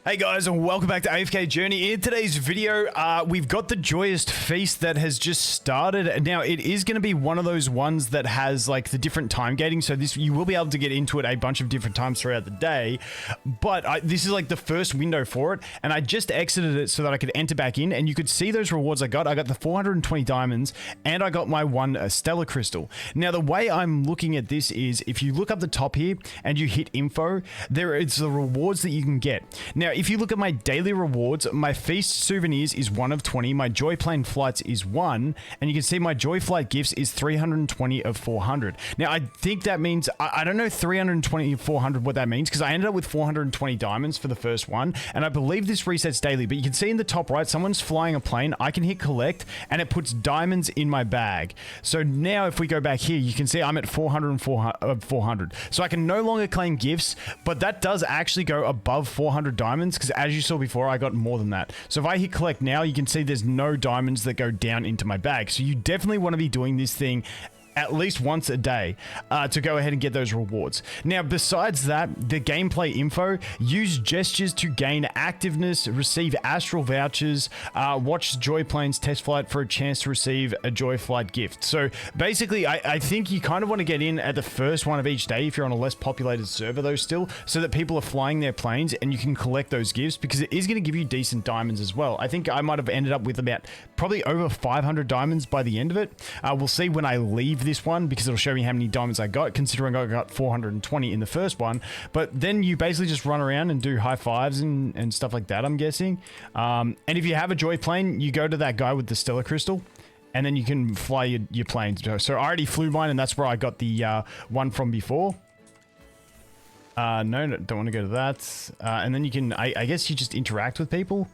Hey guys, and welcome back to AFK Journey. In today's video, we've got the Joyest feast that has just started. Now, it is going to be one of those ones that has like the different time gating, so this you will be able to get into it a bunch of different times throughout the day. But this is like the first window for it, and I just exited it so that I could enter back in, and you could see those rewards I got. I got the 420 diamonds, and I got my one stellar crystal. Now, the way I'm looking at this is, if you look up the top here and you hit info, there is the rewards that you can get. Now, if you look at my daily rewards, my feast souvenirs is 1 of 20, my joy plane flights is 1, and you can see my joy flight gifts is 320 of 400. Now, I think that means, I don't know 320 of 400 what that means, because I ended up with 420 diamonds for the first one, and I believe this resets daily, but you can see in the top right, someone's flying a plane. I can hit collect, and it puts diamonds in my bag. So now if we go back here, you can see I'm at 400. So I can no longer claim gifts, but that does actually go above 400 diamonds, because as you saw before, I got more than that. So if I hit collect now, you can see there's no diamonds that go down into my bag. So you definitely want to be doing this thing at least once a day to go ahead and get those rewards. Now, besides that, the gameplay info, use gestures to gain activeness, receive astral vouchers, watch Joy Plane's test flight for a chance to receive a Joy Flight gift. So basically, I think you kind of want to get in at the first one of each day if you're on a less populated server though still, so that people are flying their planes and you can collect those gifts, because it is going to give you decent diamonds as well. I think I might have ended up with about probably over 500 diamonds by the end of it. We'll see when I leave this one, because it'll show me how many diamonds I got, considering I got 420 in the first one. But then you basically just run around and do high fives and stuff like that, I'm guessing. And if you have a joy plane, you go to that guy with the stellar crystal, and then you can fly your planes. So I already flew mine, and that's where I got the one from before. No, don't want to go to that. And then you can, I guess you just interact with people.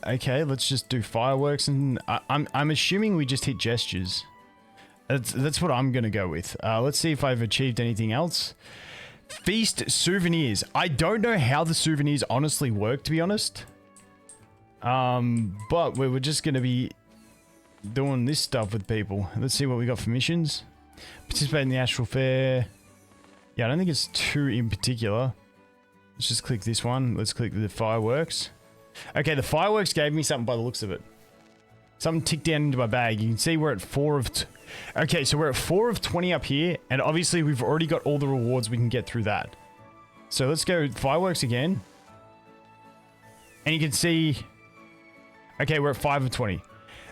Okay, let's just do fireworks, and I'm assuming we just hit gestures. That's what I'm gonna go with. Let's see if I've achieved anything else. Feast souvenirs. I don't know how the souvenirs honestly work, to be honest. But we're just gonna be doing this stuff with people. Let's see what we got for missions. Participate in the astral fair. Yeah, I don't think it's two in particular. Let's just click this one. Let's click the fireworks. Okay, the fireworks gave me something by the looks of it. Something ticked down into my bag. You can see we're at 4 of... Okay, so we're at 4 of 20 up here, and obviously we've already got all the rewards we can get through that. So let's go fireworks again. And you can see... Okay, we're at 5 of 20.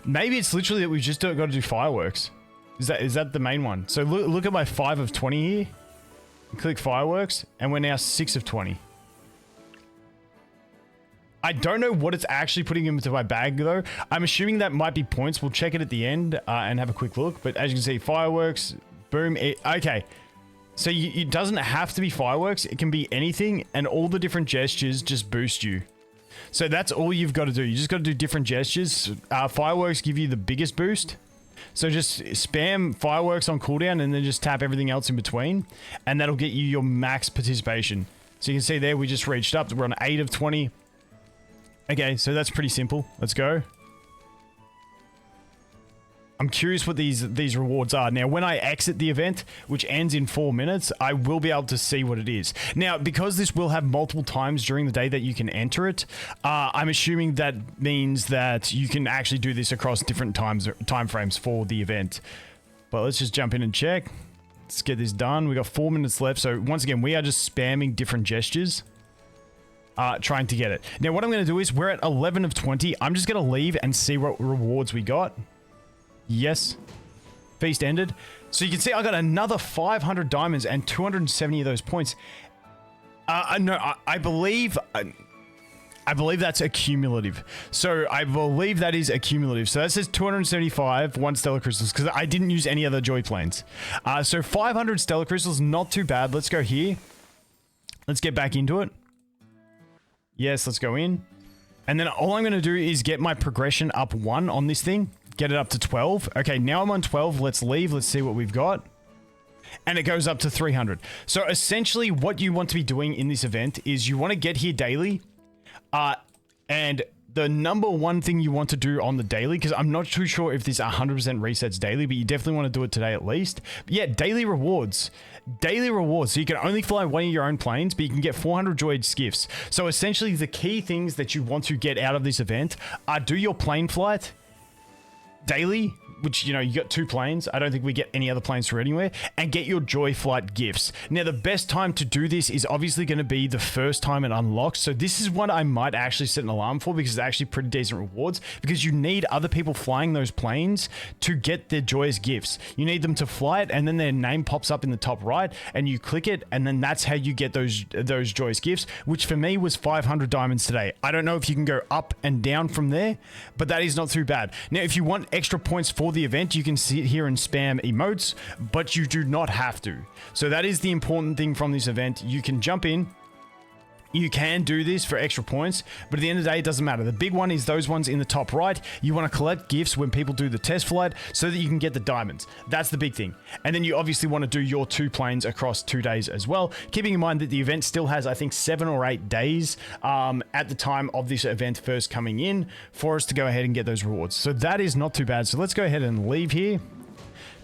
Maybe it's literally that we've just got to do fireworks. Is that the main one? So look at my 5 of 20 here. Click fireworks, and we're now 6 of 20. I don't know what it's actually putting into my bag though. I'm assuming that might be points. We'll check it at the end and have a quick look. But as you can see, fireworks, boom. Okay. So it doesn't have to be fireworks. It can be anything, and all the different gestures just boost you. So that's all you've got to do. You just got to do different gestures. Fireworks give you the biggest boost. So just spam fireworks on cooldown and then just tap everything else in between. And that'll get you your max participation. So you can see there we just reached up. We're on 8 of 20. Okay, so that's pretty simple. Let's go. I'm curious what these rewards are. Now, when I exit the event, which ends in 4 minutes, I will be able to see what it is. Now, because this will have multiple times during the day that you can enter it, I'm assuming that means that you can actually do this across different time frames for the event. But let's just jump in and check. Let's get this done. We got 4 minutes left. So once again, we are just spamming different gestures. Trying to get it. Now, what I'm going to do is, we're at 11 of 20. I'm just going to leave and see what rewards we got. Yes. Feast ended. So you can see I got another 500 diamonds and 270 of those points. No, I believe that's accumulative. So I believe that is accumulative. So that says 275, 1 stellar crystals, because I didn't use any other joy planes. So 500 stellar crystals, not too bad. Let's go here. Let's get back into it. Yes, let's go in. And then all I'm going to do is get my progression up 1 on this thing. Get it up to 12. Okay, now I'm on 12. Let's leave. Let's see what we've got. And it goes up to 300. So essentially what you want to be doing in this event is you want to get here daily and the number one thing you want to do on the daily, because I'm not too sure if this 100% resets daily, but you definitely want to do it today at least. But yeah, daily rewards. Daily rewards. So you can only fly one of your own planes, but you can get 400 Joyest gifts. So essentially the key things that you want to get out of this event are do your plane flight daily, which, you know, you got 2 planes. I don't think we get any other planes through anywhere. And get your Joy Flight gifts. Now, the best time to do this is obviously going to be the first time it unlocks. So this is what I might actually set an alarm for, because it's actually pretty decent rewards, because you need other people flying those planes to get their Joyous gifts. You need them to fly it, and then their name pops up in the top right, and you click it, and then that's how you get those Joyous gifts, which for me was 500 diamonds today. I don't know if you can go up and down from there, but that is not too bad. Now, if you want extra points for the event, you can sit here and spam emotes, but you do not have to. So that is the important thing from this event. You can jump in, you can do this for extra points, but at the end of the day, it doesn't matter. The big one is those ones in the top right. You want to collect gifts when people do the test flight so that you can get the diamonds. That's the big thing. And then you obviously want to do your 2 planes across 2 days as well, keeping in mind that the event still has, I think, 7 or 8 days at the time of this event first coming in for us to go ahead and get those rewards. So that is not too bad. So let's go ahead and leave here.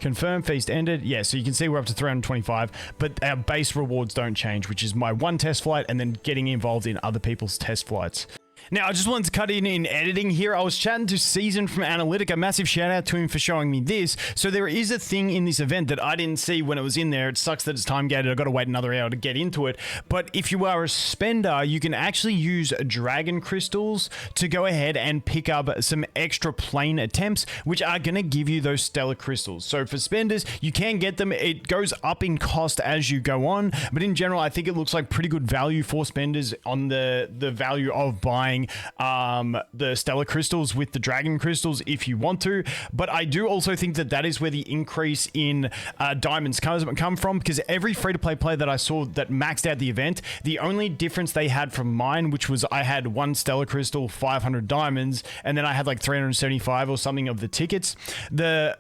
Confirm feast ended. Yeah, so you can see we're up to 325, but our base rewards don't change, which is my 1 test flight and then getting involved in other people's test flights. Now, I just wanted to cut in editing here. I was chatting to Season from Analytic. A massive shout out to him for showing me this. So there is a thing in this event that I didn't see when it was in there. It sucks that it's time gated. I've got to wait another hour to get into it. But if you are a spender, you can actually use dragon crystals to go ahead and pick up some extra plane attempts, which are going to give you those stellar crystals. So for spenders, you can get them. It goes up in cost as you go on. But in general, I think it looks like pretty good value for spenders on the value of buying the stellar crystals with the dragon crystals if you want to. But I do also think that that is where the increase in diamonds come from, because every free-to-play player that I saw that maxed out the event, the only difference they had from mine, which was I had 1 stellar crystal, 500 diamonds, and then I had like 375 or something of the tickets.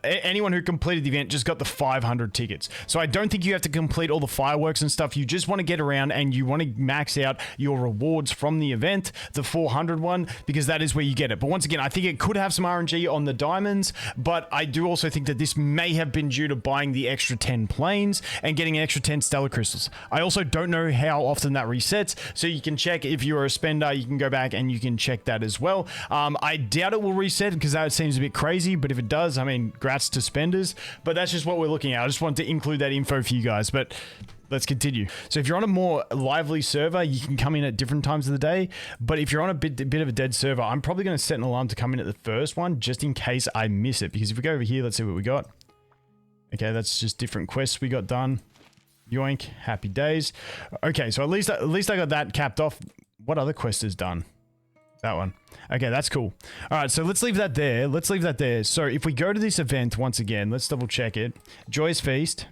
Anyone who completed the event just got the 500 tickets. So I don't think you have to complete all the fireworks and stuff. You just want to get around and you want to max out your rewards from the event, the 400 one, because that is where you get it. But once again, I think it could have some RNG on the diamonds, but I do also think that this may have been due to buying the extra 10 planes and getting an extra 10 stellar crystals. I also don't know how often that resets, so you can check if you're a spender. You can go back and you can check that as well. I doubt it will reset because that seems a bit crazy, but if it does, I mean, grats to spenders, but that's just what we're looking at. I just wanted to include that info for you guys, but let's continue. So if you're on a more lively server, you can come in at different times of the day. But if you're on a bit of a dead server, I'm probably going to set an alarm to come in at the first one just in case I miss it. Because if we go over here, let's see what we got. Okay, that's just different quests we got done. Yoink, happy days. Okay, so at least I got that capped off. What other quest is done? That one. Okay, that's cool. All right, so let's leave that there. Let's leave that there. So if we go to this event once again, let's double check it. Joyous Feast.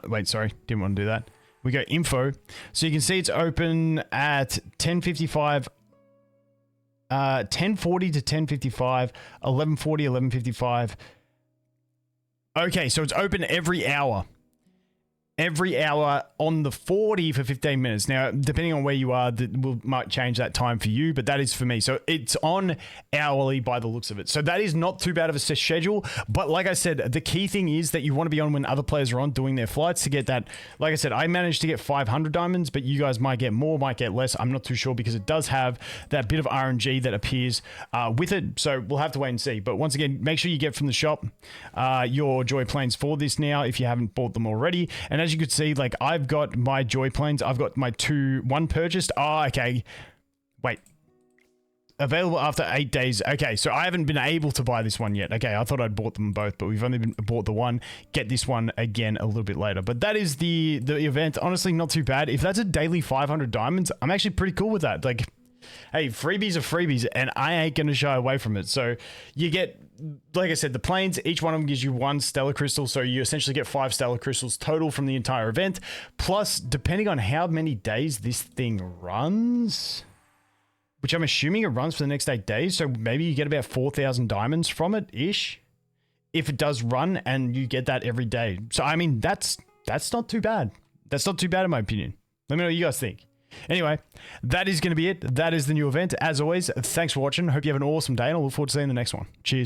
Wait, sorry, didn't want to do that. We go info. So you can see it's open at 10:55, 10:40 to 10:55, 11:40, 11:55. Okay, so it's open every hour. Every hour on the 40 for 15 minutes. Now, depending on where you are, might change that time for you, but that is for me. So it's on hourly by the looks of it. So that is not too bad of a schedule. But like I said, the key thing is that you want to be on when other players are on doing their flights to get that. Like I said, I managed to get 500 diamonds, but you guys might get more, might get less. I'm not too sure because it does have that bit of RNG that appears with it. So we'll have to wait and see. But once again, make sure you get from the shop your Joy planes for this now if you haven't bought them already. And as you could see, like, I've got my Joy planes. I've got my one purchased. Oh, okay. Wait. Available after 8 days. Okay, so I haven't been able to buy this one yet. Okay, I thought I'd bought them both, but we've only bought the one. Get this one again a little bit later. But that is the event. Honestly, not too bad. If that's a daily 500 diamonds, I'm actually pretty cool with that. Like, hey, freebies are freebies, and I ain't going to shy away from it. So you get, like I said, the planes, each one of them gives you 1 stellar crystal. So you essentially get 5 stellar crystals total from the entire event. Plus, depending on how many days this thing runs, which I'm assuming it runs for the next 8 days. So maybe you get about 4,000 diamonds from it-ish. If it does run and you get that every day. So, I mean, that's not too bad. That's not too bad in my opinion. Let me know what you guys think. Anyway, that is going to be it. That is the new event. As always, thanks for watching. Hope you have an awesome day, and I look forward to seeing the next one. Cheers.